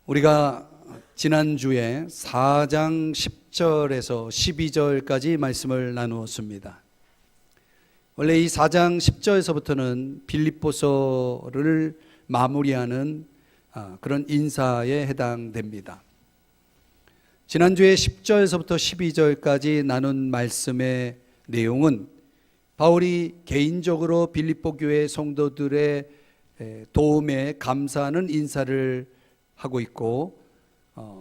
우리가 지난주에 4장 10절에서 12절까지 말씀을 나누었습니다. 원래 이 4장 10절에서부터는 빌립보서를 마무리하는 그런 인사에 해당됩니다. 지난주에 10절에서부터 12절까지 나눈 말씀의 내용은 바울이 개인적으로 빌립보 교회 성도들의 도움에 감사하는 인사를 하고 있고,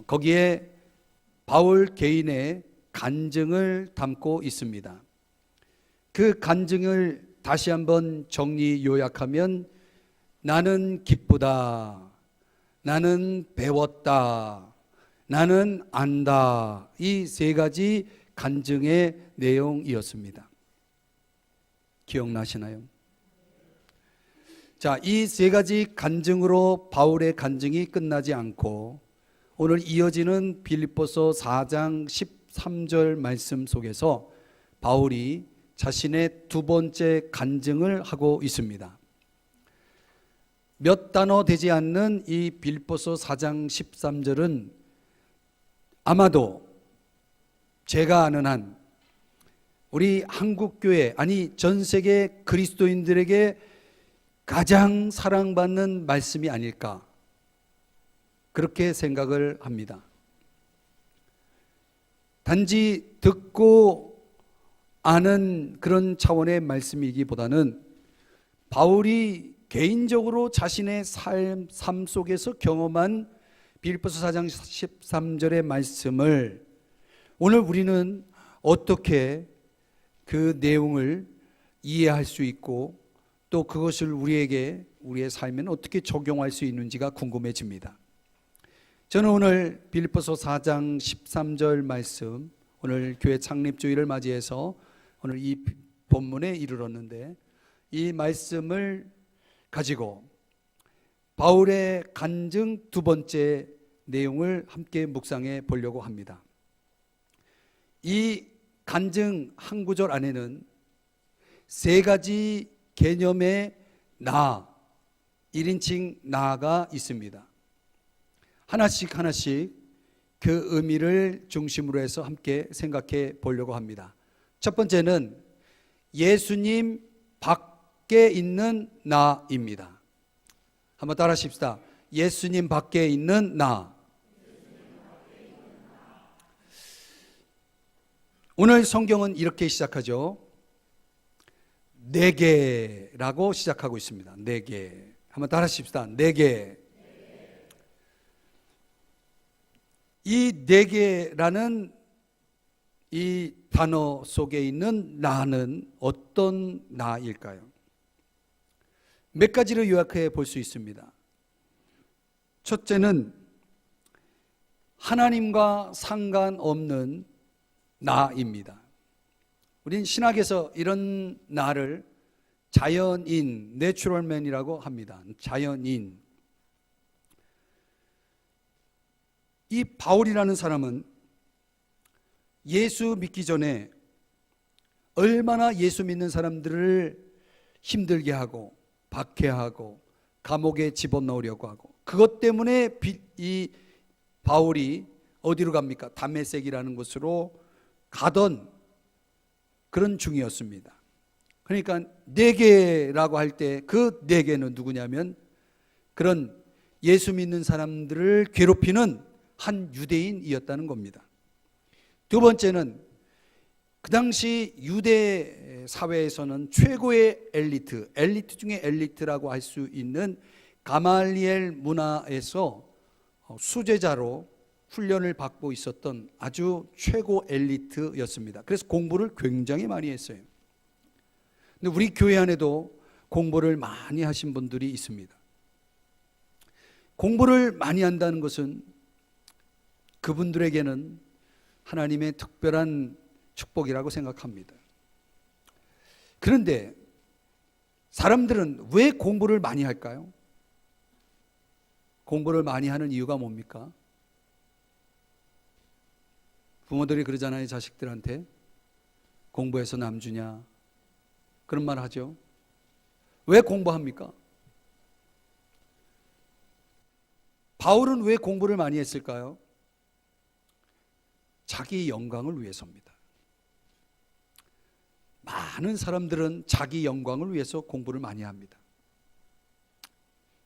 거기에 바울 개인의 간증을 담고 있습니다. 그 간증을 다시 한번 정리 요약하면, 나는 기쁘다, 나는 배웠다, 나는 안다, 이 세 가지 간증의 내용이었습니다. 기억나시나요? 자, 이 세 가지 간증으로 바울의 간증이 끝나지 않고 오늘 이어지는 빌립보서 4장 13절 말씀 속에서 바울이 자신의 두 번째 간증을 하고 있습니다. 몇 단어 되지 않는 이 빌립보서 4장 13절은 아마도 제가 아는 한 우리 한국교회, 아니 전 세계 그리스도인들에게 가장 사랑받는 말씀이 아닐까, 그렇게 생각을 합니다. 단지 듣고 아는 그런 차원의 말씀이기보다는 바울이 개인적으로 자신의 삶 속에서 경험한 빌립보서 4장 13절의 말씀을 오늘 우리는 어떻게 그 내용을 이해할 수 있고 또 그것을 우리에게, 우리의 삶에는 어떻게 적용할 수 있는지가 궁금해집니다. 저는 오늘 빌립보서 4장 13절 말씀, 오늘 교회 창립주일을 맞이해서 오늘 이 본문에 이르렀는데, 이 말씀을 가지고 바울의 간증 두 번째 내용을 함께 묵상해 보려고 합니다. 이 간증 한 구절 안에는 세 가지 개념의 나, 1인칭 나가 있습니다. 하나씩 그 의미를 중심으로 해서 함께 생각해 보려고 합니다. 첫 번째는 예수님 밖에 있는 나입니다. 한번 따라 하십시다. 예수님 밖에 있는 나. 오늘 성경은 이렇게 시작하죠. 내게라고 시작하고 있습니다. 내게. 한번 따라 하십시다. 내게. 이 내게라는 이 단어 속에 있는 나는 어떤 나일까요? 몇 가지로 요약해 볼 수 있습니다. 첫째는 하나님과 상관없는 나입니다. 우린 신학에서 이런 나를 자연인, 내추럴맨이라고 합니다. 자연인. 이 바울이라는 사람은 예수 믿기 전에 얼마나 예수 믿는 사람들을 힘들게 하고 박해하고 감옥에 집어넣으려고 하고, 그것 때문에 이 바울이 어디로 갑니까? 다메섹이라는 곳으로 가던 그런 중이었습니다. 그러니까 네개라고 할 때 그 네개는 누구냐면 그런 예수 믿는 사람들을 괴롭히는 한 유대인이었다는 겁니다. 두 번째는 그 당시 유대 사회에서는 최고의 엘리트 중에 엘리트라고 할 수 있는 가말리엘 문화에서 수제자로 훈련을 받고 있었던 아주 최고 엘리트였습니다. 그래서 공부를 굉장히 많이 했어요. 근데 우리 교회 안에도 공부를 많이 하신 분들이 있습니다. 공부를 많이 한다는 것은 그분들에게는 하나님의 특별한 축복이라고 생각합니다. 그런데 사람들은 왜 공부를 많이 할까요? 공부를 많이 하는 이유가 뭡니까? 부모들이 그러잖아요. 자식들한테 공부해서 남 주냐, 그런 말 하죠. 왜 공부합니까? 바울은 왜 공부를 많이 했을까요? 자기 영광을 위해서입니다. 많은 사람들은 자기 영광을 위해서 공부를 많이 합니다.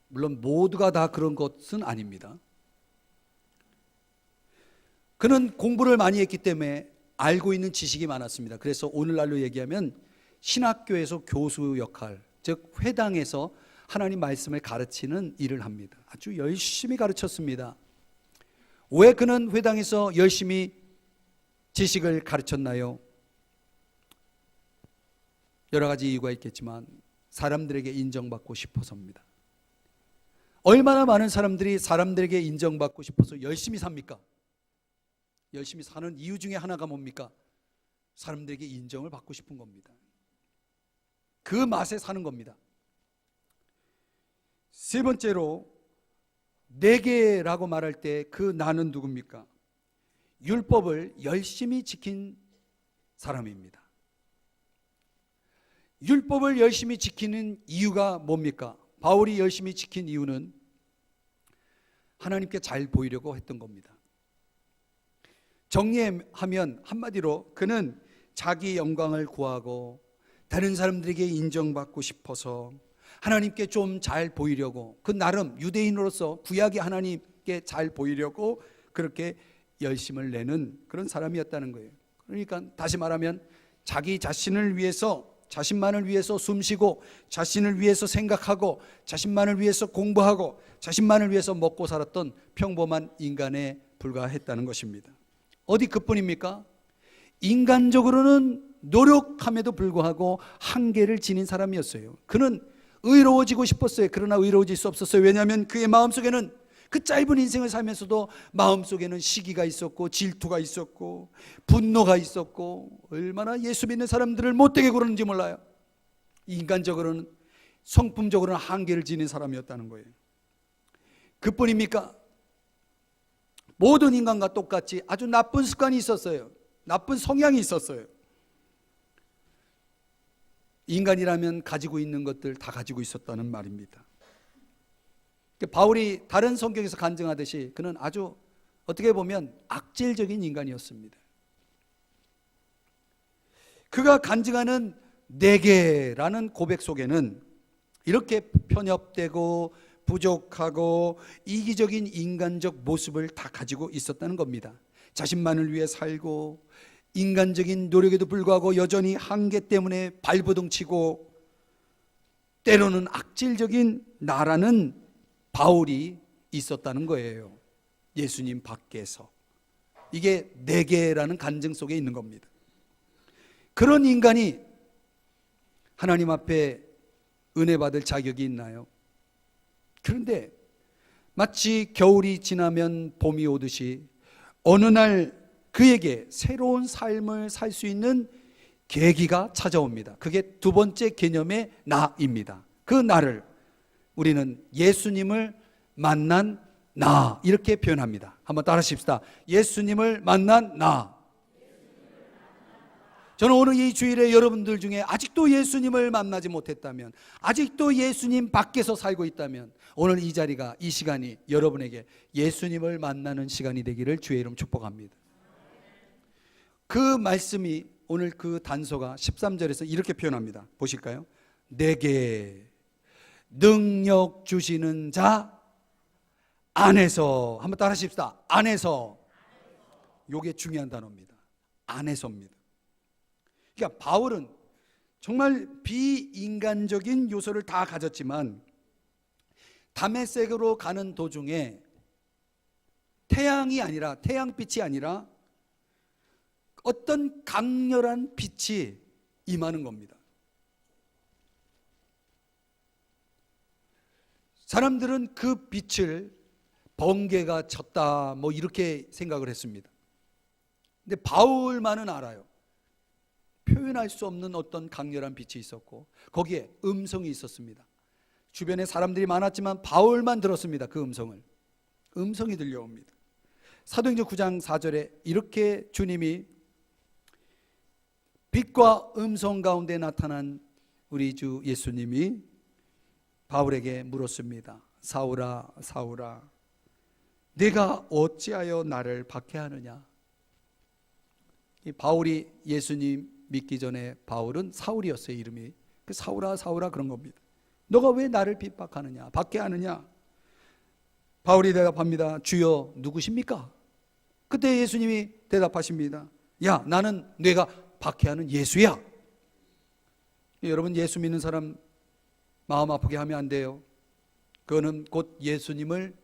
물론 모두가 다 그런 것은 아닙니다. 그는 공부를 많이 했기 때문에 알고 있는 지식이 많았습니다. 그래서 오늘날로 얘기하면 신학교에서 교수 역할, 즉 회당에서 하나님 말씀을 가르치는 일을 합니다. 아주 열심히 가르쳤습니다. 왜 그는 회당에서 열심히 지식을 가르쳤나요? 여러 가지 이유가 있겠지만 사람들에게 인정받고 싶어서입니다. 얼마나 많은 사람들이 사람들에게 인정받고 싶어서 열심히 삽니까? 열심히 사는 이유 중에 하나가 뭡니까? 사람들에게 인정을 받고 싶은 겁니다. 그 맛에 사는 겁니다. 세 번째로 내게라고 말할 때 그 나는 누굽니까? 율법을 열심히 지킨 사람입니다. 율법을 열심히 지키는 이유가 뭡니까? 바울이 열심히 지킨 이유는 하나님께 잘 보이려고 했던 겁니다. 정리하면 한마디로 그는 자기 영광을 구하고 다른 사람들에게 인정받고 싶어서 하나님께 좀 잘 보이려고, 그 나름 유대인으로서 구약의 하나님께 잘 보이려고 그렇게 열심을 내는 그런 사람이었다는 거예요. 그러니까 다시 말하면 자기 자신을 위해서, 자신만을 위해서 숨쉬고, 자신을 위해서 생각하고, 자신만을 위해서 공부하고, 자신만을 위해서 먹고 살았던 평범한 인간에 불과했다는 것입니다. 어디 그뿐입니까? 인간적으로는 노력함에도 불구하고 한계를 지닌 사람이었어요. 그는 의로워지고 싶었어요. 그러나 의로워질 수 없었어요. 왜냐하면 그의 마음속에는, 그 짧은 인생을 살면서도 마음속에는 시기가 있었고, 질투가 있었고, 분노가 있었고, 얼마나 예수 믿는 사람들을 못되게 구르는지 몰라요. 인간적으로는, 성품적으로는 한계를 지닌 사람이었다는 거예요. 그뿐입니까? 모든 인간과 똑같이 아주 나쁜 습관이 있었어요. 나쁜 성향이 있었어요. 인간이라면 가지고 있는 것들 다 가지고 있었다는 말입니다. 바울이 다른 성경에서 간증하듯이 그는 아주 어떻게 보면 악질적인 인간이었습니다. 그가 간증하는 내게라는 고백 속에는 이렇게 편협되고 부족하고 이기적인 인간적 모습을 다 가지고 있었다는 겁니다. 자신만을 위해 살고, 인간적인 노력에도 불구하고 여전히 한계 때문에 발버둥치고, 때로는 악질적인 나라는 바울이 있었다는 거예요. 예수님 밖에서. 이게 내게라는 간증 속에 있는 겁니다. 그런 인간이 하나님 앞에 은혜 받을 자격이 있나요? 그런데 마치 겨울이 지나면 봄이 오듯이 어느 날 그에게 새로운 삶을 살 수 있는 계기가 찾아옵니다. 그게 두 번째 개념의 나입니다. 그 나를 우리는 예수님을 만난 나, 이렇게 표현합니다. 한번 따라 하십시다. 예수님을 만난 나. 저는 오늘 이 주일에 여러분들 중에 아직도 예수님을 만나지 못했다면, 아직도 예수님 밖에서 살고 있다면, 오늘 이 자리가, 이 시간이 여러분에게 예수님을 만나는 시간이 되기를 주의 이름 축복합니다. 그 말씀이, 오늘 그 단서가 13절에서 이렇게 표현합니다. 보실까요? 내게 능력 주시는 자 안에서. 한번 따라 하십시다. 안에서. 이게 중요한 단어입니다. 안에서입니다. 그러니까 바울은 정말 비인간적인 요소를 다 가졌지만 다메섹으로 가는 도중에 태양빛이 아니라 어떤 강렬한 빛이 임하는 겁니다. 사람들은 그 빛을 번개가 쳤다 뭐 이렇게 생각을 했습니다. 근데 바울만은 알아요. 표현할 수 없는 어떤 강렬한 빛이 있었고, 거기에 음성이 있었습니다. 주변에 사람들이 많았지만 바울만 들었습니다. 그 음성이 들려옵니다. 사도행전 9장 4절에 이렇게 주님이 빛과 음성 가운데 나타난 우리 주 예수님이 바울에게 물었습니다. 사울아, 사울아, 내가 어찌하여 나를 박해하느냐. 이 바울이 예수님 믿기 전에 바울은 사울이었어요. 이름이. 그 사울아 사울아 그런 겁니다. 너가 왜 나를 핍박하느냐, 박해하느냐. 바울이 대답합니다. 주여 누구십니까? 그때 예수님이 대답하십니다. 야, 나는 내가 박해하는 예수야. 여러분, 예수 믿는 사람 마음 아프게 하면 안 돼요. 그거는 곧 예수님을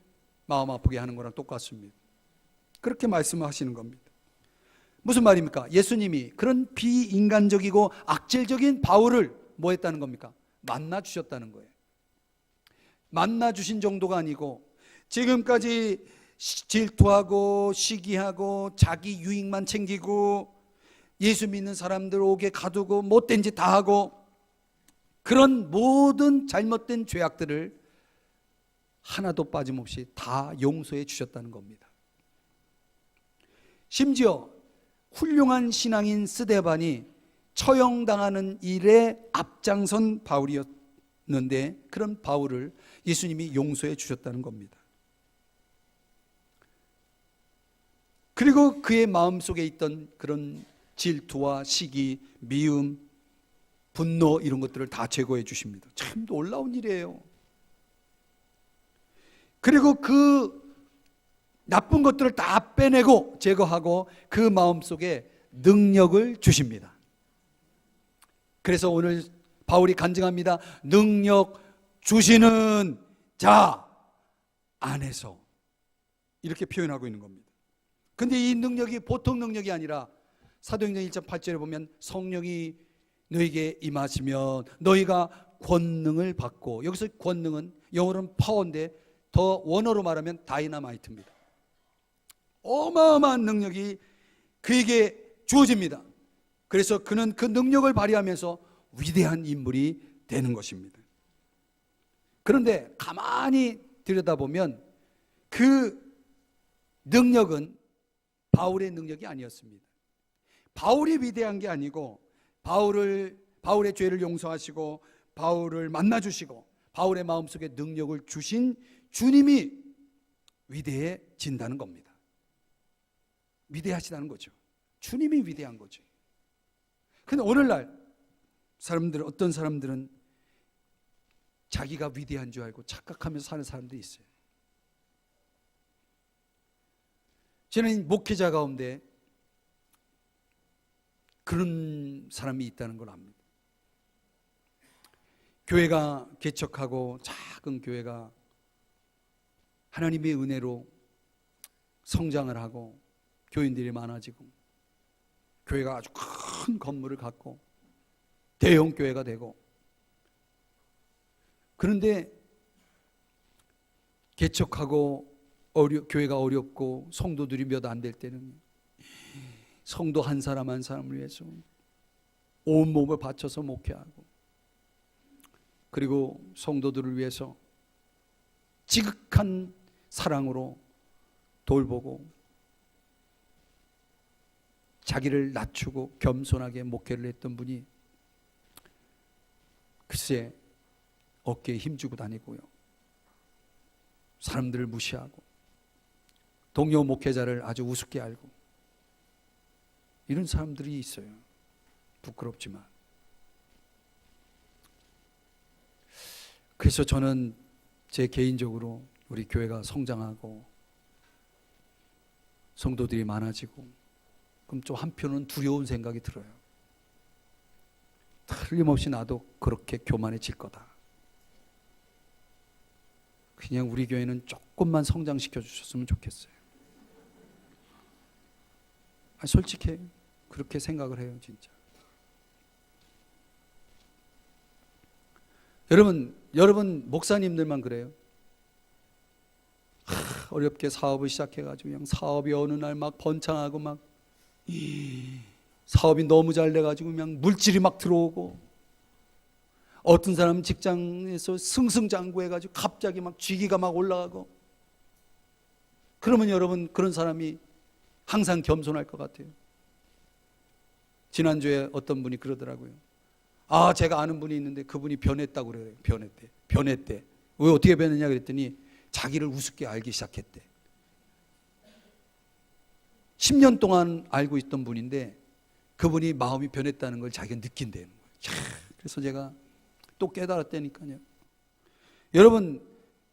마음 아프게 하는 거랑 똑같습니다. 그렇게 말씀하시는 겁니다. 무슨 말입니까? 예수님이 그런 비인간적이고 악질적인 바울을 뭐 했다는 겁니까? 만나 주셨다는 거예요. 만나 주신 정도가 아니고 지금까지 질투하고 시기하고 자기 유익만 챙기고 예수 믿는 사람들 오게 가두고 못된 짓 다 하고 그런 모든 잘못된 죄악들을 하나도 빠짐없이 다 용서해 주셨다는 겁니다. 심지어 훌륭한 신앙인 스데반이 처형당하는 일에 앞장선 바울이었는데 그런 바울을 예수님이 용서해 주셨다는 겁니다. 그리고 그의 마음속에 있던 그런 질투와 시기, 미움, 분노 이런 것들을 다 제거해 주십니다. 참 놀라운 일이에요. 그리고 그 나쁜 것들을 다 빼내고 제거하고 그 마음속에 능력을 주십니다. 그래서 오늘 바울이 간증합니다. 능력 주시는 자 안에서 이렇게 표현하고 있는 겁니다. 근데 이 능력이 보통 능력이 아니라 사도행전 1장 8절에 보면 성령이 너에게 임하시면 너희가 권능을 받고, 여기서 권능은 영어로는 파워인데 더 원어로 말하면 다이너마이트입니다. 어마어마한 능력이 그에게 주어집니다. 그래서 그는 그 능력을 발휘하면서 위대한 인물이 되는 것입니다. 그런데 가만히 들여다보면 그 능력은 바울의 능력이 아니었습니다. 바울이 위대한 게 아니고 바울의 죄를 용서하시고 바울을 만나주시고 바울의 마음속에 능력을 주신 주님이 위대해진다는 겁니다. 위대하시다는 거죠. 주님이 위대한 거죠. 근데 오늘날 어떤 사람들은 자기가 위대한 줄 알고 착각하면서 사는 사람들이 있어요. 저는 목회자 가운데 그런 사람이 있다는 걸 압니다. 교회가 개척하고 작은 교회가 하나님의 은혜로 성장을 하고 교인들이 많아지고 교회가 아주 큰 건물을 갖고 대형 교회가 되고, 그런데 개척하고 교회가 어렵고 성도들이 몇 안 될 때는 성도 한 사람 한 사람을 위해서 온몸을 바쳐서 목회하고, 그리고 성도들을 위해서 지극한 사랑으로 돌보고 자기를 낮추고 겸손하게 목회를 했던 분이 글쎄 어깨에 힘주고 다니고요, 사람들을 무시하고 동료 목회자를 아주 우습게 알고 이런 사람들이 있어요. 부끄럽지만. 그래서 저는 제 개인적으로 우리 교회가 성장하고 성도들이 많아지고 그럼 좀 한편은 두려운 생각이 들어요. 틀림없이 나도 그렇게 교만해질 거다. 그냥 우리 교회는 조금만 성장시켜 주셨으면 좋겠어요. 솔직히 그렇게 생각을 해요, 진짜. 여러분 목사님들만 그래요? 어렵게 사업을 시작해가지고 그냥 사업이 어느 날 막 번창하고 막 사업이 너무 잘 돼가지고 그냥 물질이 막 들어오고, 어떤 사람은 직장에서 승승장구해가지고 갑자기 막 직위가 막 올라가고, 그러면 여러분 그런 사람이 항상 겸손할 것 같아요. 지난주에 어떤 분이 그러더라고요. 제가 아는 분이 있는데 그분이 변했다고 그래요. 변했대. 왜 어떻게 변했냐 그랬더니 자기를 우습게 알기 시작했대. 10년 동안 알고 있던 분인데 그분이 마음이 변했다는 걸 자기가 느낀다는 거예요. 그래서 제가 또 깨달았다니까요. 여러분,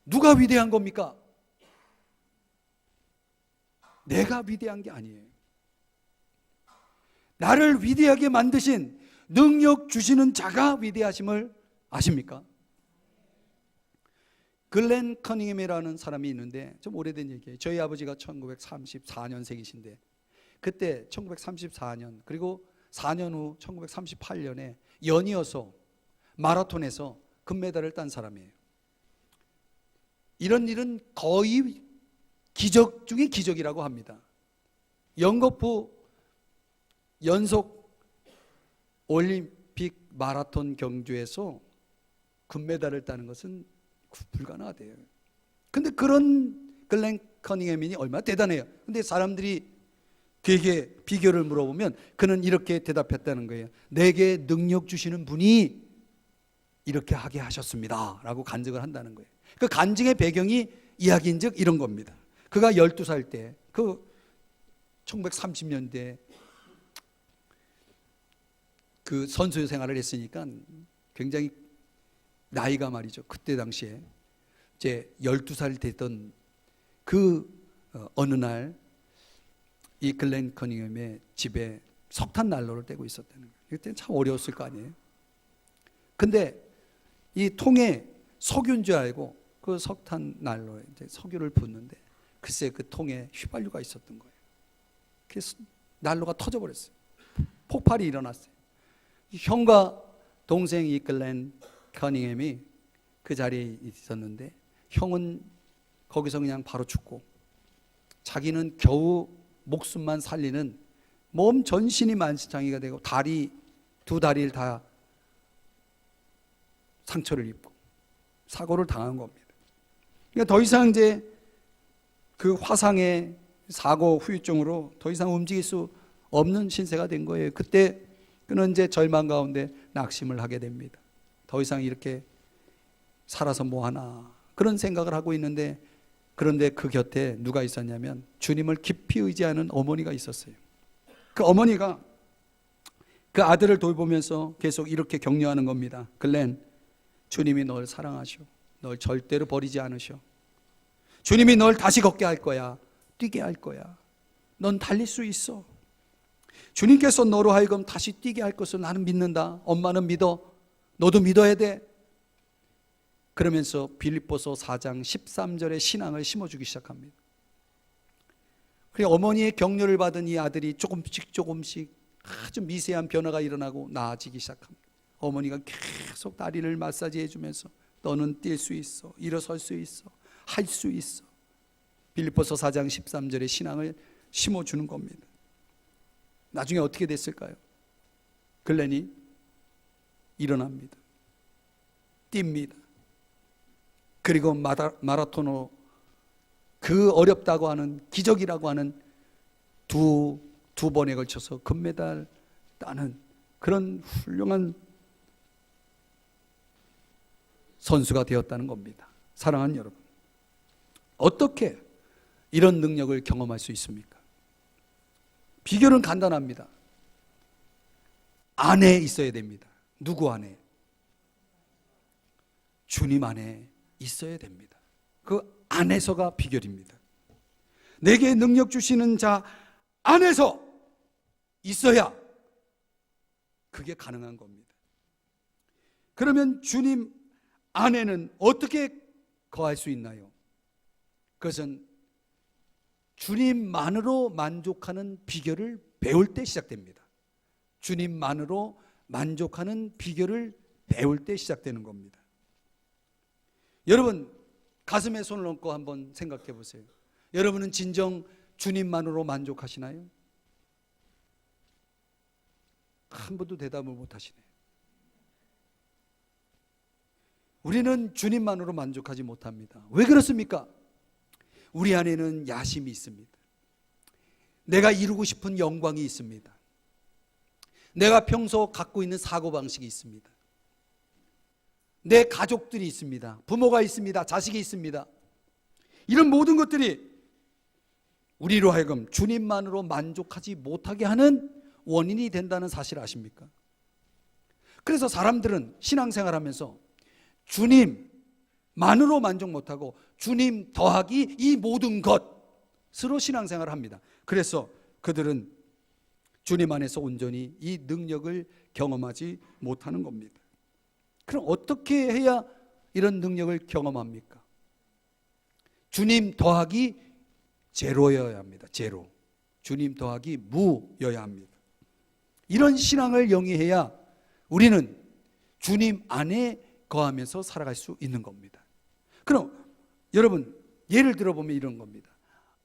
누가 위대한 겁니까? 내가 위대한 게 아니에요. 나를 위대하게 만드신, 능력 주시는 자가 위대하심을 아십니까? 글렌 커닝햄이라는 사람이 있는데 좀 오래된 얘기예요. 저희 아버지가 1934년생이신데 그때 1934년 그리고 4년 후 1938년에 연이어서 마라톤에서 금메달을 딴 사람이에요. 이런 일은 거의 기적 중에 기적이라고 합니다. 연거푸 연속 올림픽 마라톤 경주에서 금메달을 따는 것은 불가능하대요. 근데 그런 글렌 커닝햄이 얼마나 대단해요. 근데 사람들이 그에게 비결을 물어보면 그는 이렇게 대답했다는 거예요. 내게 능력 주시는 분이 이렇게 하게 하셨습니다 라고 간증을 한다는 거예요. 그 간증의 배경이 이야기인즉 이런 겁니다. 그가 12살 때, 그 1930년대 그 선수 생활을 했으니까 굉장히 나이가 말이죠. 그때 당시에 이제 12살 됐던 그 어느 날 이 글렌 커닝햄의 집에 석탄 난로를 떼고 있었다는 거예요. 그때는 참 어려웠을 거 아니에요. 근데 이 통에 석유인 줄 알고 그 석탄 난로에 이제 석유를 붓는데 글쎄 그 통에 휘발유가 있었던 거예요. 그래서 난로가 터져버렸어요. 폭발이 일어났어요. 형과 동생 이 글렌 커닝햄이 그 자리에 있었는데 형은 거기서 그냥 바로 죽고 자기는 겨우 목숨만 살리는 몸 전신이 만신창이가 되고 두 다리를 다 상처를 입고 사고를 당한 겁니다. 그러니까 더 이상 이제 그 화상의 사고 후유증으로 더 이상 움직일 수 없는 신세가 된 거예요. 그때 그는 이제 절망 가운데 낙심을 하게 됩니다. 더 이상 이렇게 살아서 뭐하나 그런 생각을 하고 있는데 그런데 그 곁에 누가 있었냐면 주님을 깊이 의지하는 어머니가 있었어요. 그 어머니가 그 아들을 돌보면서 계속 이렇게 격려하는 겁니다. 글렌, 주님이 널 사랑하셔. 널 절대로 버리지 않으셔. 주님이 널 다시 걷게 할 거야. 뛰게 할 거야. 넌 달릴 수 있어. 주님께서 너로 하여금 다시 뛰게 할 것을 나는 믿는다. 엄마는 믿어. 너도 믿어야 돼. 그러면서 빌립보서 4장 13절의 신앙을 심어주기 시작합니다. 그리고 어머니의 격려를 받은 이 아들이 조금씩 아주 미세한 변화가 일어나고 나아지기 시작합니다. 어머니가 계속 다리를 마사지해 주면서 너는 뛸 수 있어. 일어설 수 있어. 할 수 있어. 빌립보서 4장 13절의 신앙을 심어주는 겁니다. 나중에 어떻게 됐을까요? 글렌이 일어납니다. 뜁니다. 그리고 마라톤으로 그 어렵다고 하는 기적이라고 하는 두 번에 걸쳐서 금메달 따는 그런 훌륭한 선수가 되었다는 겁니다. 사랑하는 여러분, 어떻게 이런 능력을 경험할 수 있습니까? 비결은 간단합니다. 안에 있어야 됩니다. 누구 안에? 주님 안에 있어야 됩니다. 그 안에서가 비결입니다. 내게 능력 주시는 자 안에서 있어야 그게 가능한 겁니다. 그러면 주님 안에는 어떻게 거할 수 있나요? 그것은 주님만으로 만족하는 비결을 배울 때 시작됩니다. 주님만으로 만족하는 비결을 배울 때 시작되는 겁니다. 여러분, 가슴에 손을 얹고 한번 생각해 보세요. 여러분은 진정 주님만으로 만족하시나요? 한 번도 대답을 못 하시네요. 우리는 주님만으로 만족하지 못합니다. 왜 그렇습니까? 우리 안에는 야심이 있습니다. 내가 이루고 싶은 영광이 있습니다. 내가 평소 갖고 있는 사고방식이 있습니다. 내 가족들이 있습니다. 부모가 있습니다. 자식이 있습니다. 이런 모든 것들이 우리로 하여금 주님만으로 만족하지 못하게 하는 원인이 된다는 사실 아십니까? 그래서 사람들은 신앙생활하면서 주님만으로 만족 못하고 주님 더하기 이 모든 것으로 신앙생활을 합니다. 그래서 그들은 주님 안에서 온전히 이 능력을 경험하지 못하는 겁니다. 그럼 어떻게 해야 이런 능력을 경험합니까? 주님 더하기 제로여야 합니다. 제로. 주님 더하기 무여야 합니다. 이런 신앙을 영위해야 우리는 주님 안에 거하면서 살아갈 수 있는 겁니다. 그럼 여러분 예를 들어보면 이런 겁니다.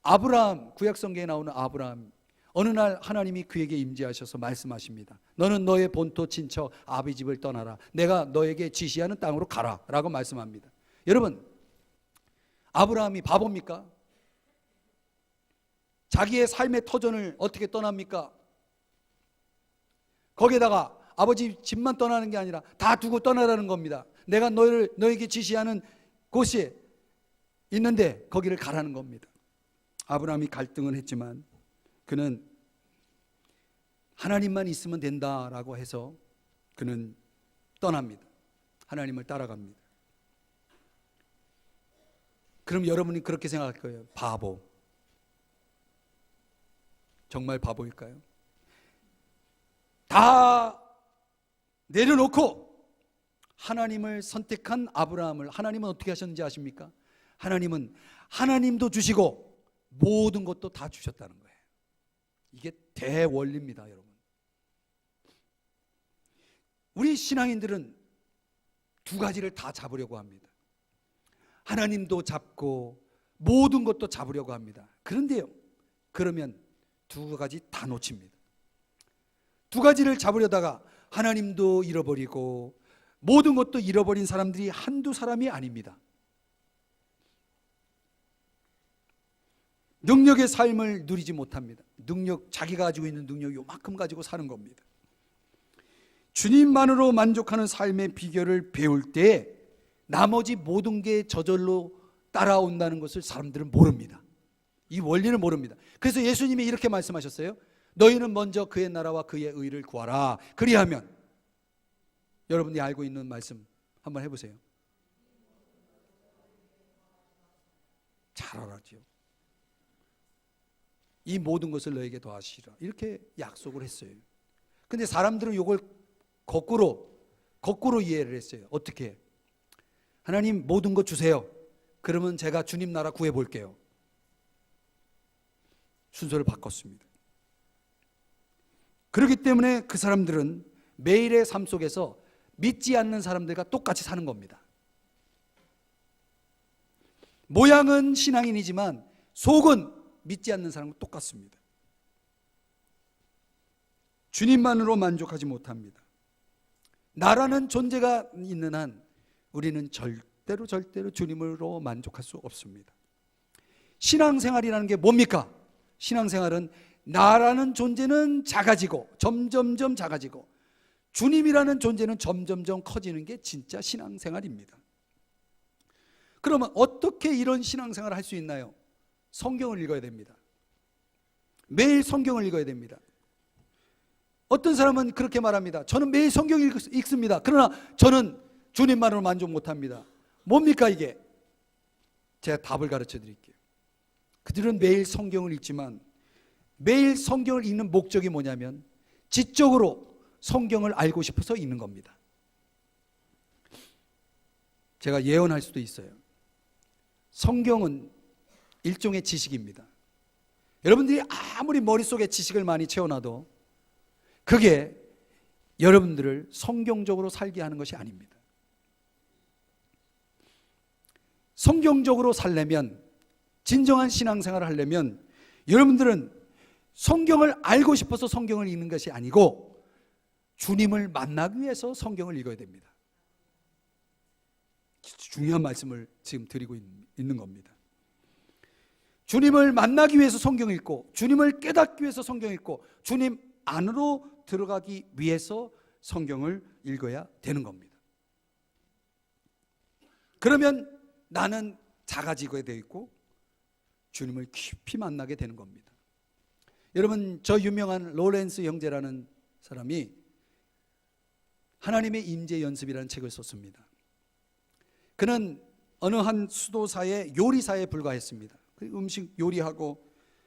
아브라함, 구약성경에 나오는 아브라함, 어느 날 하나님이 그에게 임재하셔서 말씀하십니다. 너는 너의 본토 친척 아비 집을 떠나라. 내가 너에게 지시하는 땅으로 가라 라고 말씀합니다. 여러분, 아브라함이 바보입니까? 자기의 삶의 터전을 어떻게 떠납니까? 거기에다가 아버지 집만 떠나는 게 아니라 다 두고 떠나라는 겁니다. 내가 너에게 지시하는 곳이 있는데 거기를 가라는 겁니다. 아브라함이 갈등은 했지만 그는 하나님만 있으면 된다라고 해서 그는 떠납니다. 하나님을 따라갑니다. 그럼 여러분이 그렇게 생각할 거예요. 바보. 정말 바보일까요? 다 내려놓고 하나님을 선택한 아브라함을 하나님은 어떻게 하셨는지 아십니까? 하나님은 하나님도 주시고 모든 것도 다 주셨다는 거예요. 이게 대원리입니다, 여러분. 우리 신앙인들은 두 가지를 다 잡으려고 합니다. 하나님도 잡고 모든 것도 잡으려고 합니다. 그런데요, 그러면 두 가지 다 놓칩니다. 두 가지를 잡으려다가 하나님도 잃어버리고 모든 것도 잃어버린 사람들이 한두 사람이 아닙니다. 능력의 삶을 누리지 못합니다. 자기가 가지고 있는 능력 요만큼 가지고 사는 겁니다. 주님만으로 만족하는 삶의 비결을 배울 때 나머지 모든 게 저절로 따라온다는 것을 사람들은 모릅니다. 이 원리를 모릅니다. 그래서 예수님이 이렇게 말씀하셨어요. 너희는 먼저 그의 나라와 그의 의를 구하라. 그리하면, 여러분이 알고 있는 말씀 한번 해보세요. 잘 알았죠. 이 모든 것을 너에게 더하시리라. 이렇게 약속을 했어요. 근데 사람들은 이걸 거꾸로 이해를 했어요. 어떻게? 하나님 모든 것 주세요. 그러면 제가 주님 나라 구해볼게요. 순서를 바꿨습니다. 그렇기 때문에 그 사람들은 매일의 삶 속에서 믿지 않는 사람들과 똑같이 사는 겁니다. 모양은 신앙인이지만 속은 믿지 않는 사람과 똑같습니다. 주님만으로 만족하지 못합니다. 나라는 존재가 있는 한 우리는 절대로 주님으로 만족할 수 없습니다. 신앙생활이라는 게 뭡니까? 신앙생활은 나라는 존재는 작아지고 점점점 작아지고 주님이라는 존재는 점점점 커지는 게 진짜 신앙생활입니다. 그러면 어떻게 이런 신앙생활을 할 수 있나요? 성경을 읽어야 됩니다. 매일 성경을 읽어야 됩니다. 어떤 사람은 그렇게 말합니다. 저는 매일 성경 읽습니다. 그러나 저는 주님만으로 만족 못합니다. 뭡니까 이게? 제가 답을 가르쳐 드릴게요. 그들은 매일 성경을 읽지만 매일 성경을 읽는 목적이 뭐냐면 지적으로 성경을 알고 싶어서 읽는 겁니다. 제가 예언할 수도 있어요. 성경은 일종의 지식입니다. 여러분들이 아무리 머릿속에 지식을 많이 채워놔도 그게 여러분들을 성경적으로 살게 하는 것이 아닙니다. 성경적으로 살려면, 진정한 신앙생활을 하려면 여러분들은 성경을 알고 싶어서 성경을 읽는 것이 아니고 주님을 만나기 위해서 성경을 읽어야 됩니다. 중요한 말씀을 지금 드리고 있는 겁니다. 주님을 만나기 위해서 성경을 읽고 주님을 깨닫기 위해서 성경을 읽고 주님 안으로 들어가기 위해서 성경을 읽어야 되는 겁니다. 그러면 나는 작아지게 되어 있고 주님을 깊이 만나게 되는 겁니다. 여러분, 저 유명한 로렌스 형제라는 사람이 하나님의 임재 연습이라는 책을 썼습니다. 그는 어느 한 수도사의 요리사에 불과했습니다. 음식 요리하고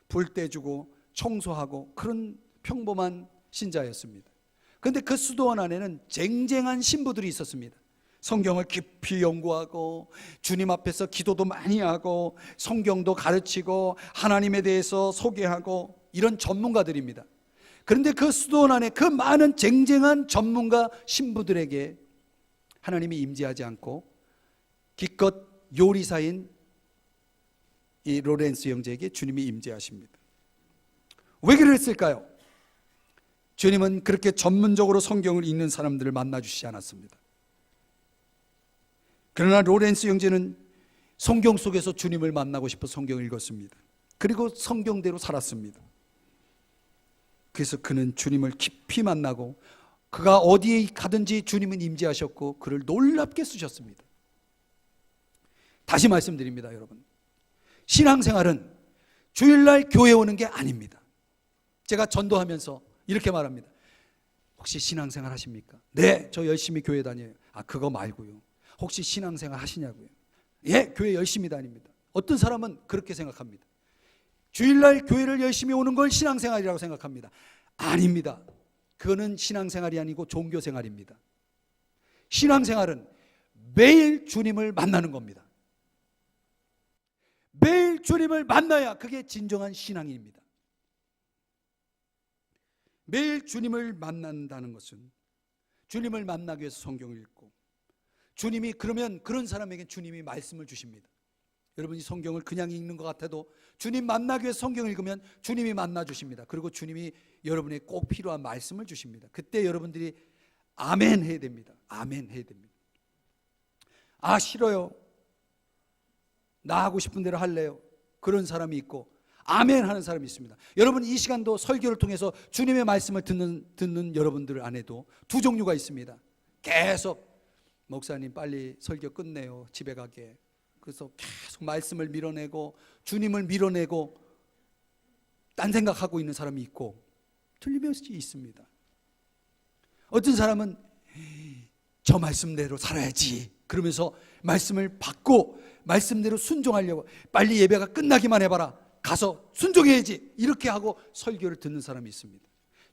불 떼주고 청소하고 그런 평범한 신자였습니다. 그런데 그 수도원 안에는 쟁쟁한 신부들이 있었습니다. 성경을 깊이 연구하고 주님 앞에서 기도도 많이 하고 성경도 가르치고 하나님에 대해서 소개하고 이런 전문가들입니다. 그런데 그 수도원 안에 그 많은 쟁쟁한 전문가 신부들에게 하나님이 임재하지 않고 기껏 요리사인 이 로렌스 형제에게 주님이 임재하십니다. 왜 그랬을까요? 주님은 그렇게 전문적으로 성경을 읽는 사람들을 만나주시지 않았습니다. 그러나 로렌스 형제는 성경 속에서 주님을 만나고 싶어 성경을 읽었습니다. 그리고 성경대로 살았습니다. 그래서 그는 주님을 깊이 만나고 그가 어디에 가든지 주님은 임재하셨고 그를 놀랍게 쓰셨습니다. 다시 말씀드립니다, 여러분. 신앙생활은 주일날 교회 오는 게 아닙니다. 제가 전도하면서 이렇게 말합니다. 혹시 신앙생활 하십니까? 네, 저 열심히 교회 다녀요. 아, 그거 말고요. 혹시 신앙생활 하시냐고요? 예, 교회 열심히 다닙니다. 어떤 사람은 그렇게 생각합니다. 주일날 교회를 열심히 오는 걸 신앙생활이라고 생각합니다. 아닙니다. 그거는 신앙생활이 아니고 종교생활입니다. 신앙생활은 매일 주님을 만나는 겁니다. 매일 주님을 만나야 그게 진정한 신앙입니다. 매일 주님을 만난다는 것은 주님을 만나기 위해서 성경을 읽고 주님이 그러면 그런 사람에게 주님이 말씀을 주십니다. 여러분이 성경을 그냥 읽는 것 같아도 주님 만나기 위해서 성경을 읽으면 주님이 만나 주십니다. 그리고 주님이 여러분에게 꼭 필요한 말씀을 주십니다. 그때 여러분들이 아멘 해야 됩니다. 아멘 해야 됩니다. 아, 싫어요. 나 하고 싶은 대로 할래요. 그런 사람이 있고 아멘 하는 사람이 있습니다. 여러분, 이 시간도 설교를 통해서 주님의 말씀을 듣는 여러분들 안에도 두 종류가 있습니다. 계속 목사님 빨리 설교 끝내요, 집에 가게. 그래서 계속 말씀을 밀어내고 주님을 밀어내고 딴 생각하고 있는 사람이 있고 틀림없이 있습니다. 어떤 사람은 저 말씀대로 살아야지 그러면서 말씀을 받고 말씀대로 순종하려고 빨리 예배가 끝나기만 해봐라, 가서 순종해야지, 이렇게 하고 설교를 듣는 사람이 있습니다.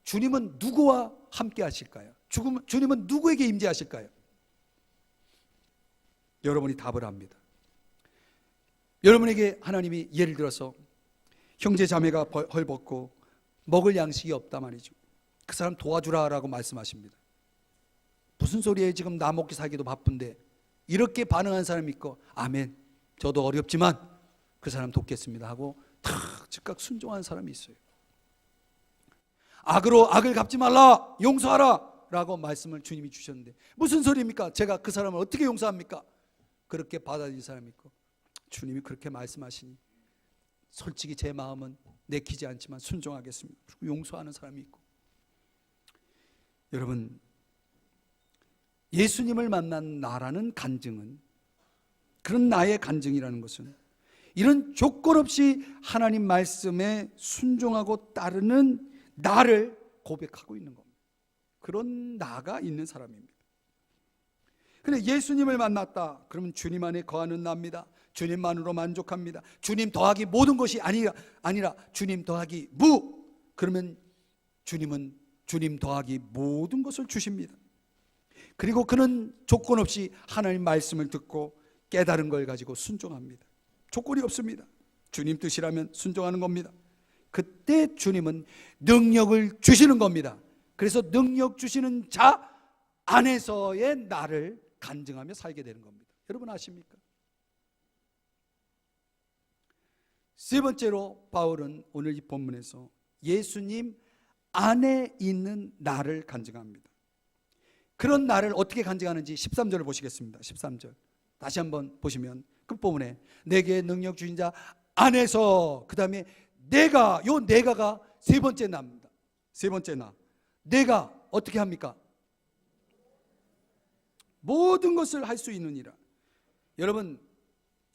주님은 누구와 함께 하실까요? 주님은 누구에게 임재하실까요? 여러분이 답을 합니다. 여러분에게 하나님이 예를 들어서 형제 자매가 헐벗고 먹을 양식이 없다 말이죠. 그 사람 도와주라라고 말씀하십니다. 무슨 소리예요? 지금 나 먹기 살기도 바쁜데. 이렇게 반응한 사람이 있고 아멘, 저도 어렵지만 그 사람 돕겠습니다 하고 탁 즉각 순종한 사람이 있어요. 악으로 악을 갚지 말라, 용서하라 라고 말씀을 주님이 주셨는데 무슨 소리입니까? 제가 그 사람을 어떻게 용서합니까? 그렇게 받아들인 사람이 있고 주님이 그렇게 말씀하시니 솔직히 제 마음은 내키지 않지만 순종하겠습니다. 그리고 용서하는 사람이 있고. 여러분, 예수님을 만난 나라는 간증은, 그런 나의 간증이라는 것은 이런 조건 없이 하나님 말씀에 순종하고 따르는 나를 고백하고 있는 겁니다. 그런 나가 있는 사람입니다. 근데 예수님을 만났다 그러면 주님 안에 거하는 나입니다. 주님만으로 만족합니다. 주님 더하기 모든 것이 아니라 주님 더하기 무, 그러면 주님은 주님 더하기 모든 것을 주십니다. 그리고 그는 조건 없이 하나님 말씀을 듣고 깨달은 걸 가지고 순종합니다. 조건이 없습니다. 주님 뜻이라면 순종하는 겁니다. 그때 주님은 능력을 주시는 겁니다. 그래서 능력 주시는 자 안에서의 나를 간증하며 살게 되는 겁니다. 여러분 아십니까? 세 번째로 바울은 오늘 이 본문에서 예수님 안에 있는 나를 간증합니다. 그런 나를 어떻게 간증하는지 13절을 보시겠습니다. 13절 다시 한번 보시면 끝부분에 내게 능력 주신 자 안에서, 그 다음에 내가, 요 내가가 세 번째 나입니다. 세 번째 나. 내가 어떻게 합니까? 모든 것을 할 수 있느니라. 여러분,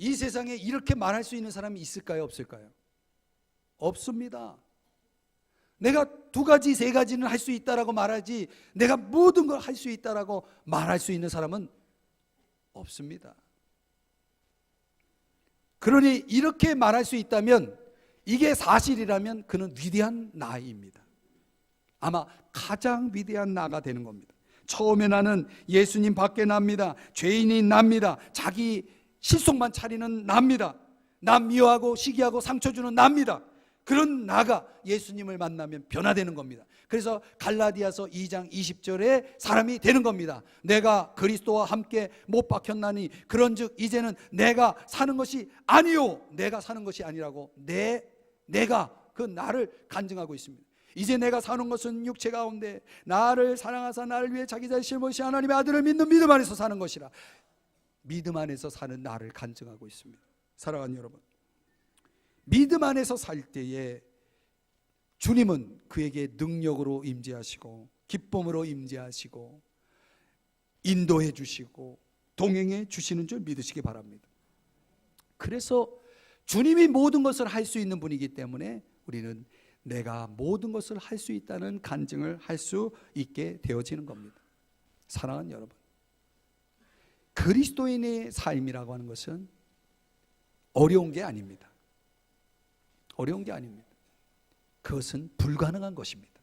이 세상에 이렇게 말할 수 있는 사람이 있을까요? 없을까요? 없습니다. 내가 두 가지, 세 가지는 할 수 있다라고 말하지 내가 모든 걸 할 수 있다라고 말할 수 있는 사람은 없습니다. 그러니 이렇게 말할 수 있다면, 이게 사실이라면 그는 위대한 나입니다. 아마 가장 위대한 나가 되는 겁니다. 처음에 나는 예수님 밖에 납니다. 죄인인 납니다. 자기 실속만 차리는 납니다. 남 미워하고 시기하고 상처 주는 납니다. 그런 나가 예수님을 만나면 변화되는 겁니다. 그래서 갈라디아서 2장 20절에 사람이 되는 겁니다. 내가 그리스도와 함께 못 박혔나니 그런즉 이제는 내가 사는 것이 아니요, 내가 사는 것이 아니라고 내가 그 나를 간증하고 있습니다. 이제 내가 사는 것은 육체 가운데 나를 사랑하사 나를 위해 자기 자신을 모신 하나님의 아들을 믿는 믿음 안에서 사는 것이라. 믿음 안에서 사는 나를 간증하고 있습니다. 사랑하는 여러분, 믿음 안에서 살 때에 주님은 그에게 능력으로 임재하시고 기쁨으로 임재하시고 인도해 주시고 동행해 주시는 줄 믿으시기 바랍니다. 그래서 주님이 모든 것을 할 수 있는 분이기 때문에 우리는 내가 모든 것을 할 수 있다는 간증을 할 수 있게 되어지는 겁니다. 사랑하는 여러분, 그리스도인의 삶이라고 하는 것은 어려운 게 아닙니다. 어려운 게 아닙니다. 그것은 불가능한 것입니다.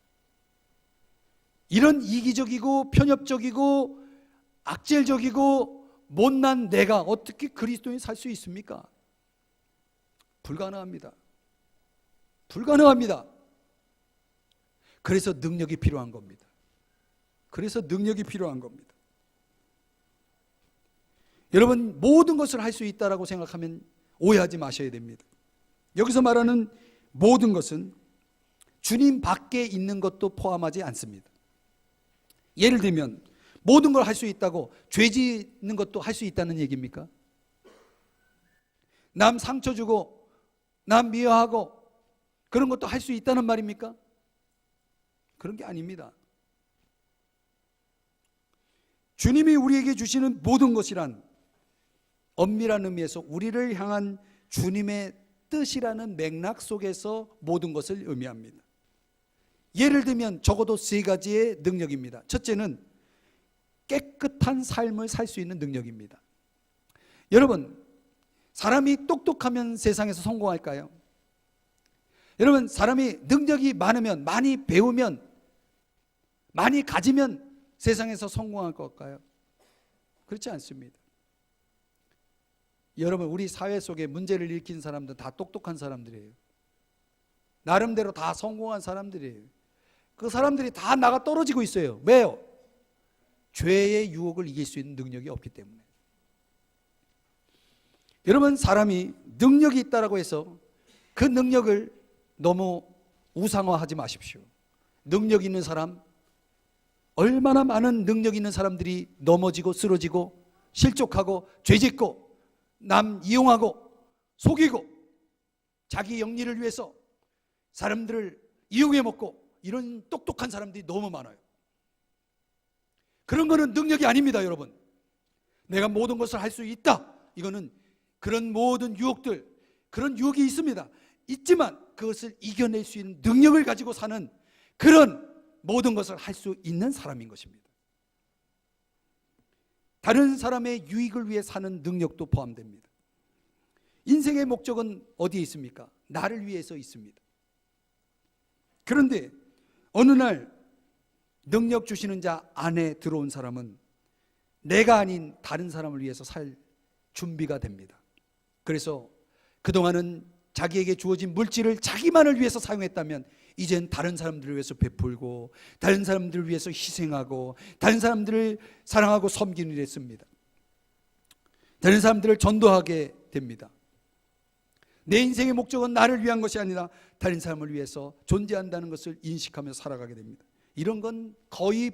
이런 이기적이고 편협적이고 악질적이고 못난 내가 어떻게 그리스도인이 살 수 있습니까? 불가능합니다. 불가능합니다. 그래서 능력이 필요한 겁니다. 그래서 능력이 필요한 겁니다. 여러분, 모든 것을 할 수 있다라고 생각하면 오해하지 마셔야 됩니다. 여기서 말하는 모든 것은 주님 밖에 있는 것도 포함하지 않습니다. 예를 들면 모든 걸 할 수 있다고 죄 짓는 것도 할 수 있다는 얘기입니까? 남 상처 주고 남 미워하고 그런 것도 할 수 있다는 말입니까? 그런 게 아닙니다. 주님이 우리에게 주시는 모든 것이란 엄밀한 의미에서 우리를 향한 주님의 뜻이라는 맥락 속에서 모든 것을 의미합니다. 예를 들면 적어도 세 가지의 능력입니다. 첫째는 깨끗한 삶을 살 수 있는 능력입니다. 여러분, 사람이 똑똑하면 세상에서 성공할까요? 여러분, 사람이 능력이 많으면, 많이 배우면, 많이 가지면 세상에서 성공할 걸까요? 그렇지 않습니다. 여러분, 우리 사회 속에 문제를 일으킨 사람들은 다 똑똑한 사람들이에요. 나름대로 다 성공한 사람들이에요. 그 사람들이 다 나가 떨어지고 있어요. 왜요? 죄의 유혹을 이길 수 있는 능력이 없기 때문에. 여러분, 사람이 능력이 있다고 해서 그 능력을 너무 우상화하지 마십시오. 능력 있는 사람, 얼마나 많은 능력 있는 사람들이 넘어지고 쓰러지고 실족하고 죄짓고 남 이용하고 속이고 자기 영리를 위해서 사람들을 이용해 먹고 이런 똑똑한 사람들이 너무 많아요. 그런 거는 능력이 아닙니다, 여러분. 내가 모든 것을 할 수 있다. 이거는 그런 모든 유혹들, 그런 유혹이 있습니다. 있지만 그것을 이겨낼 수 있는 능력을 가지고 사는 그런 모든 것을 할 수 있는 사람인 것입니다. 다른 사람의 유익을 위해 사는 능력도 포함됩니다. 인생의 목적은 어디에 있습니까? 나를 위해서 있습니다. 그런데 어느 날 능력 주시는 자 안에 들어온 사람은 내가 아닌 다른 사람을 위해서 살 준비가 됩니다. 그래서 그동안은 자기에게 주어진 물질을 자기만을 위해서 사용했다면 이젠 다른 사람들을 위해서 베풀고 다른 사람들을 위해서 희생하고 다른 사람들을 사랑하고 섬기는 일을 했습니다. 다른 사람들을 전도하게 됩니다. 내 인생의 목적은 나를 위한 것이 아니라 다른 사람을 위해서 존재한다는 것을 인식하며 살아가게 됩니다. 이런 건 거의,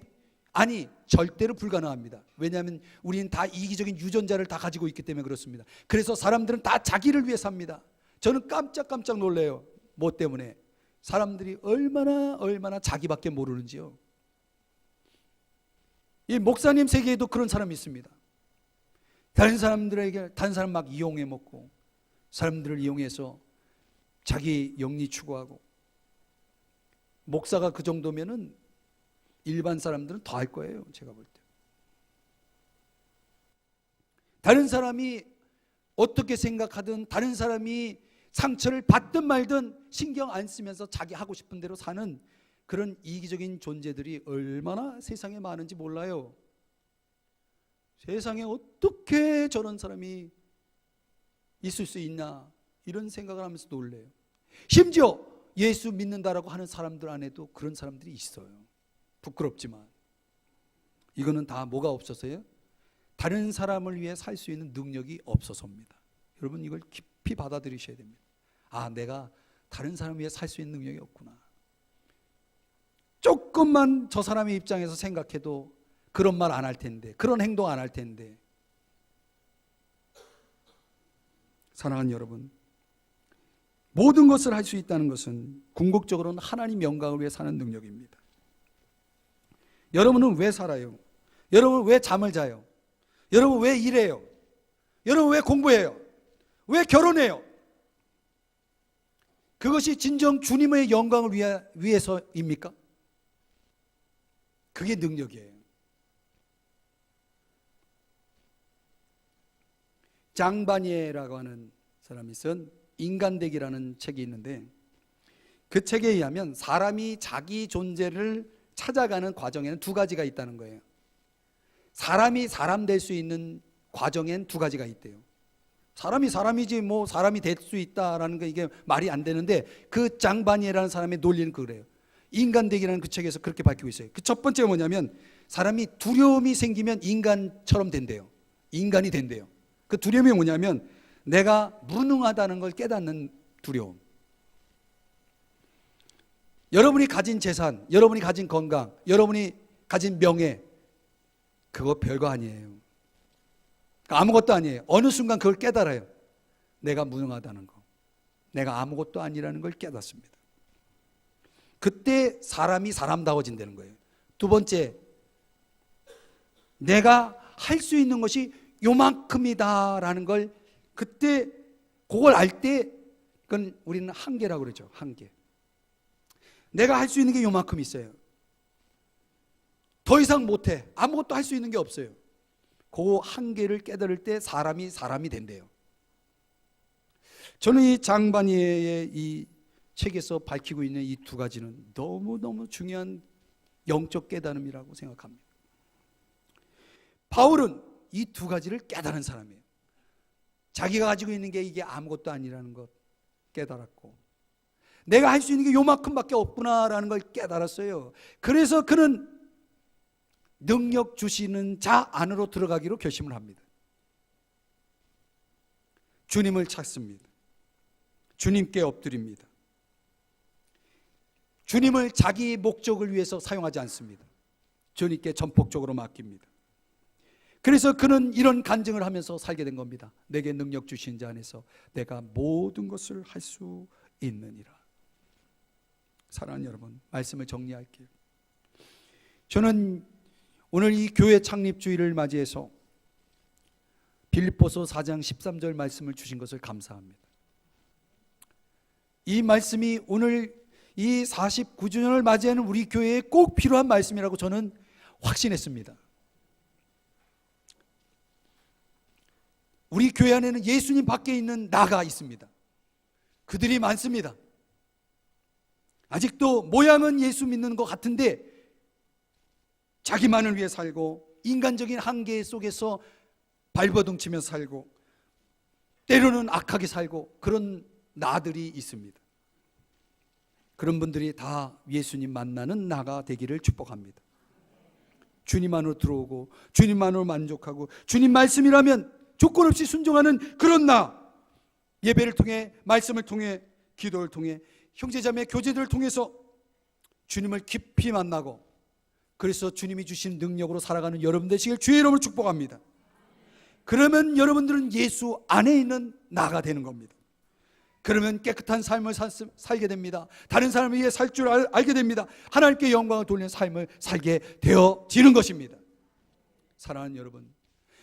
아니 절대로 불가능합니다. 왜냐하면 우리는 다 이기적인 유전자를 다 가지고 있기 때문에 그렇습니다. 그래서 사람들은 다 자기를 위해 삽니다. 저는 깜짝 놀래요. 뭐 때문에? 사람들이 얼마나 자기밖에 모르는지요. 이 목사님 세계에도 그런 사람이 있습니다. 다른 사람 막 이용해 먹고, 사람들을 이용해서 자기 영리 추구하고, 목사가 그 정도면은 일반 사람들은 더 할 거예요. 제가 볼 때. 다른 사람이 어떻게 생각하든, 다른 사람이 상처를 받든 말든 신경 안 쓰면서 자기 하고 싶은 대로 사는 그런 이기적인 존재들이 얼마나 세상에 많은지 몰라요. 세상에 어떻게 저런 사람이 있을 수 있나, 이런 생각을 하면서 놀래요. 심지어 예수 믿는다라고 하는 사람들 안에도 그런 사람들이 있어요. 부끄럽지만 이거는 다 뭐가 없어서요? 다른 사람을 위해 살 수 있는 능력이 없어서입니다. 여러분, 이걸 깊이 받아들이셔야 됩니다. 아, 내가 다른 사람을 위해 살 수 있는 능력이 없구나. 조금만 저 사람의 입장에서 생각해도 그런 말 안 할 텐데, 그런 행동 안 할 텐데. 사랑하는 여러분, 모든 것을 할 수 있다는 것은 궁극적으로는 하나님 영광을 위해 사는 능력입니다. 여러분은 왜 살아요? 여러분은 왜 잠을 자요? 여러분 왜 일해요? 여러분 왜 공부해요? 왜 결혼해요? 그것이 진정 주님의 영광을 위해서입니까? 그게 능력이에요. 장바니에라고 하는 사람이 쓴 인간되기라는 책이 있는데, 그 책에 의하면 사람이 자기 존재를 찾아가는 과정에는 두 가지가 있다는 거예요. 사람이 사람 될 수 있는 과정엔 두 가지가 있대요. 사람이 사람이지 뭐 사람이 될 수 있다라는 거, 이게 말이 안 되는데, 그 장바니에라는 사람의 논리는 그래요. 인간되기라는 그 책에서 그렇게 밝히고 있어요. 그 첫 번째가 뭐냐면, 사람이 두려움이 생기면 인간처럼 된대요. 인간이 된대요. 그 두려움이 뭐냐면, 내가 무능하다는 걸 깨닫는 두려움. 여러분이 가진 재산, 여러분이 가진 건강, 여러분이 가진 명예, 그거 별거 아니에요. 아무것도 아니에요. 어느 순간 그걸 깨달아요. 내가 무능하다는 거, 내가 아무것도 아니라는 걸 깨닫습니다. 그때 사람이 사람다워진다는 거예요. 두 번째, 내가 할 수 있는 것이 요만큼이다라는 걸, 그때 그걸 알 때, 그건 우리는 한계라고 그러죠. 한계. 내가 할 수 있는 게 요만큼 있어요. 더 이상 못해. 아무것도 할 수 있는 게 없어요. 그 한계를 깨달을 때 사람이 된대요. 저는 이 장바니에의 이 책에서 밝히고 있는 이 두 가지는 너무너무 중요한 영적 깨달음이라고 생각합니다. 바울은 이 두 가지를 깨달은 사람이에요. 자기가 가지고 있는 게 이게 아무것도 아니라는 것 깨달았고, 내가 할 수 있는 게 요만큼밖에 없구나라는 걸 깨달았어요. 그래서 그는 능력 주시는 자 안으로 들어가기로 결심을 합니다. 주님을 찾습니다. 주님께 엎드립니다. 주님을 자기 목적을 위해서 사용하지 않습니다. 주님께 전폭적으로 맡깁니다. 그래서 그는 이런 간증을 하면서 살게 된 겁니다. 내게 능력 주신 자 안에서 내가 모든 것을 할 수 있느니라. 사랑하는 여러분, 말씀을 정리할게요. 저는 오늘 이 교회 창립 주일을 맞이해서 빌립보서 4장 13절 말씀을 주신 것을 감사합니다. 이 말씀이 오늘 이 49주년을 맞이하는 우리 교회에 꼭 필요한 말씀이라고 저는 확신했습니다. 우리 교회 안에는 예수님 밖에 있는 나가 있습니다. 그들이 많습니다. 아직도 모양은 예수 믿는 것 같은데 자기만을 위해 살고, 인간적인 한계 속에서 발버둥치면서 살고, 때로는 악하게 살고, 그런 나들이 있습니다. 그런 분들이 다 예수님 만나는 나가 되기를 축복합니다. 주님 안으로 들어오고, 주님만으로 만족하고, 주님 말씀이라면 조건 없이 순종하는 그런 나, 예배를 통해, 말씀을 통해, 기도를 통해, 형제자매 교제들을 통해서 주님을 깊이 만나고, 그래서 주님이 주신 능력으로 살아가는 여러분 되시길 주의 이름으로 축복합니다. 그러면 여러분들은 예수 안에 있는 나가 되는 겁니다. 그러면 깨끗한 삶을 살게 됩니다. 다른 사람을 위해 살 줄 알게 됩니다. 하나님께 영광을 돌리는 삶을 살게 되어지는 것입니다. 사랑하는 여러분,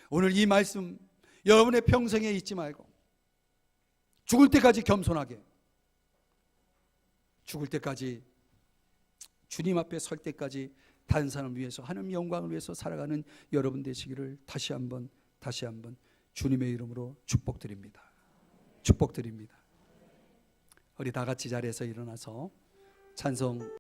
오늘 이 말씀, 여러분의 평생에 잊지 말고 죽을 때까지 겸손하게, 죽을 때까지 주님 앞에 설 때까지 다른 사람을 위해서, 하나님 영광을 위해서 살아가는 여러분 되시기를 다시 한번 주님의 이름으로 축복드립니다. 축복드립니다. 우리 다 같이 자리에서 일어나서 찬송